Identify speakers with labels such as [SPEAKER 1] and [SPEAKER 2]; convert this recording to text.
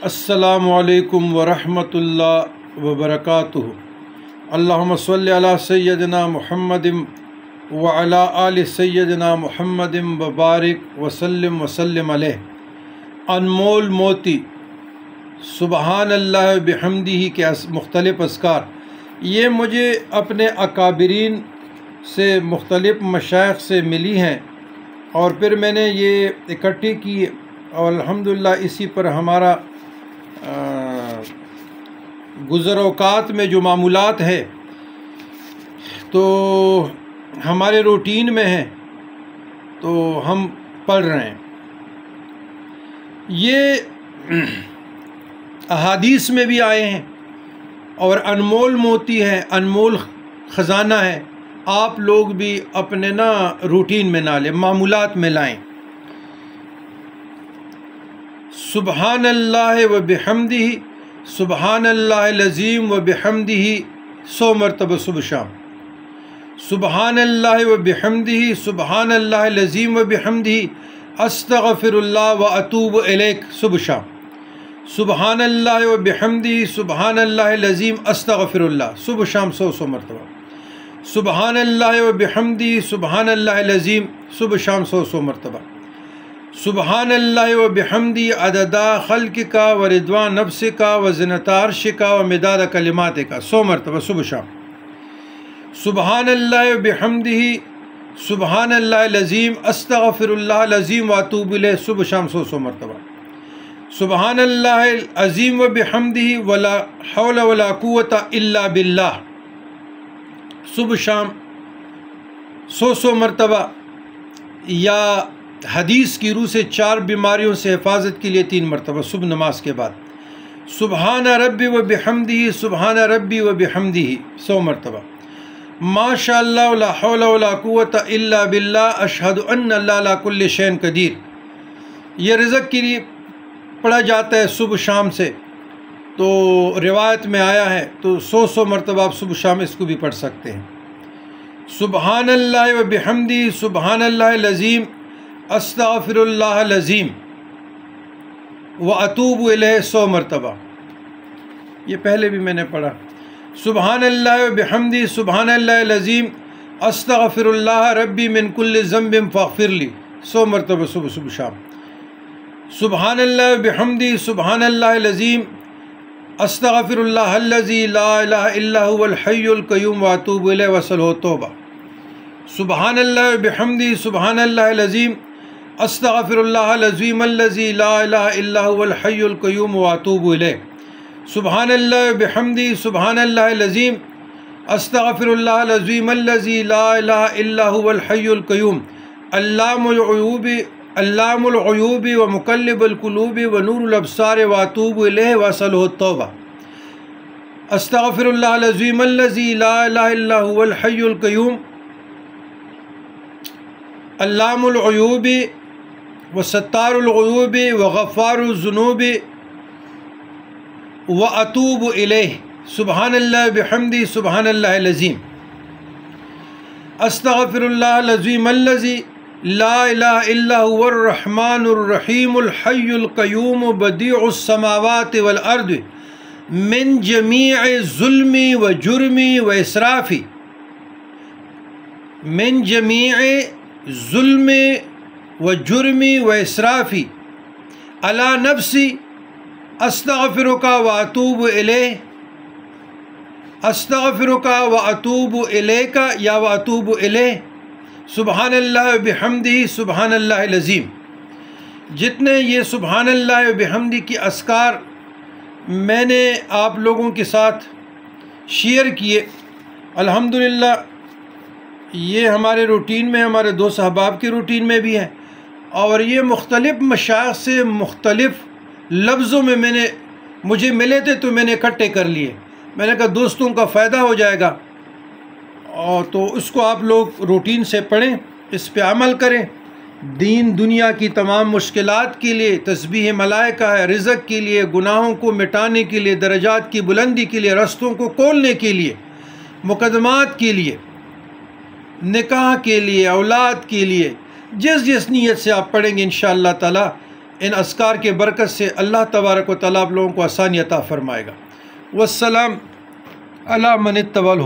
[SPEAKER 1] السلام علیکم ورحمۃ اللہ وبرکاتہ۔ اللہم صلی علی سیدنا محمد وعلی آل سیدنا محمد وبارک وسلم علیہ۔ انمول موتی سبحان اللہ بحمدہ کے مختلف اذکار، یہ مجھے اپنے اکابرین سے مختلف مشائخ سے ملی ہیں اور پھر میں نے یہ اکٹھی کی اور الحمدللہ اسی پر ہمارا گزر اوقات میں جو معمولات ہے تو ہمارے روٹین میں ہیں تو ہم پڑھ رہے ہیں۔ یہ احادیث میں بھی آئے ہیں اور انمول موتی ہے، انمول خزانہ ہے۔ آپ لوگ بھی اپنے روٹین میں نہ لیں، معمولات میں لائیں۔ سبحان اللہ و بحمدہ، سبحان اللہ العظیم و بحمدہ 100 مرتبہ صبح شام۔ سبحان اللہ و بحمدہ، سبحان اللہ العظیم و بحمدہ استغفر اللہ و اتوب الیک صبح شام۔ سبحان اللہ و بحمدہ، سبحان اللہ العظیم استغفر اللہ صبح شام 100 مرتبہ۔ سبحان اللہ و بحمدہ، سبحان اللہ العظیم صبح شام 100 مرتبہ۔ سبحان اللہ و بحمدہ عدد خلق کا و رضوان نفس کا و زنۃ عرش کا و مداد کلمات کا 100 مرتبہ صبح شام۔ سبحان اللہ و بحمدہ، سبحان اللہ العظیم استغفر اللہ العظیم و اتوب الیہ صبح شام 100 مرتبہ۔ سبحان اللہ العظیم و بحمدہ ولا حول ولا قوت الا باللہ صبح شام 100 مرتبہ۔ یا حدیث کی روح سے 4 بیماریوں سے حفاظت کے لیے 3 مرتبہ صبح نماز کے بعد۔ سبحان ربی و بحمدہ، سبحان ربی و بحمدہ 100 مرتبہ۔ ماشاء اللہ لا حول ولا قوت الا باللہ اشہد ان اللہ علی کل شیء قدیر، یہ رزق کے لیے پڑھا جاتا ہے صبح شام سے، تو روایت میں آیا ہے، تو 100 مرتبہ آپ صبح شام اس کو بھی پڑھ سکتے ہیں۔ سبحان اللہ و بحمدہ، سبحان اللہ العظیم استغفر اللہ العظیم و اتوب الیہ 100 مرتبہ، یہ پہلے بھی میں نے پڑھا۔ سبحان اللہ و بحمدہ، سبحان اللہ العظیم استغفر اللہ ربی من کل ذنب فاغفر لی 100 مرتبہ صبح شام۔ سبحان اللہ و بحمدہ، سبحان اللہ العظیم استغفر اللہ الذی لا الہ الا هو الحی القیوم و اتوب الیہ وصلہ توبہ۔ سبحان اللہ و بحمدہ، سبحان اللہ العظیم استغفر اللہ العظیم الذی لا الہ الا هو الحی القیوم و اتوب الیہ۔ سبحان اللہ و بحمدہ، سبحان اللہ العظیم استغفر اللہ العظیم الذی لا الہ الا هو الحی القیوم علام الغیوب و مقلب القلوب و نور الابصار و اتوب الیہ وصلہ التوبہ۔ استغفر اللہ العظیم الذی لا الہ الا هو الحی القیوم علام الغیوب و ستار الغیوب و غفار الذنوب و اتوب الیہ۔ سبحان اللہ بحمدہ، سبحان اللہ العظیم استغفر اللہ العظیم الذی لا الہ الا هو الرحمن الرحیم الحی القیوم بدیع السماوات والارض من جمیع ظلمی و جرمی و اسرافی، من جمیع ظلم و جرمی و اسرافی علی نفسی استغفرک و اتوب الیہ، استغفرک و اتوب الیک یا و اتوب الیہ۔ سبحان اللہ و بحمدہ، سبحان اللہ العظیم۔ جتنے یہ سبحان اللہ و بحمدہ کی اذکار میں نے آپ لوگوں کے ساتھ شیئر کیے، الحمدللہ یہ ہمارے روٹین میں، ہمارے دوست احباب کی روٹین میں بھی ہے، اور یہ مختلف مشائخ سے مختلف لفظوں میں مجھے ملے تھے تو میں نے اکٹھے کر لیے۔ میں نے کہا دوستوں کا فائدہ ہو جائے گا، اور تو اس کو آپ لوگ روٹین سے پڑھیں، اس پہ عمل کریں۔ دین دنیا کی تمام مشکلات کے لیے تسبیح ملائکہ ہے، رزق کے لیے، گناہوں کو مٹانے کے لیے، درجات کی بلندی کے لیے، رستوں کو کھولنے کے لیے، مقدمات کے لیے، نکاح کے لیے، اولاد کے لیے، جس نیت سے آپ پڑھیں گے انشاءاللہ تعالی ان اذکار کے برکت سے اللہ تبارک و تعالیٰ آپ لوگوں کو آسانی عطا فرمائے گا۔ والسلام علی من اتبع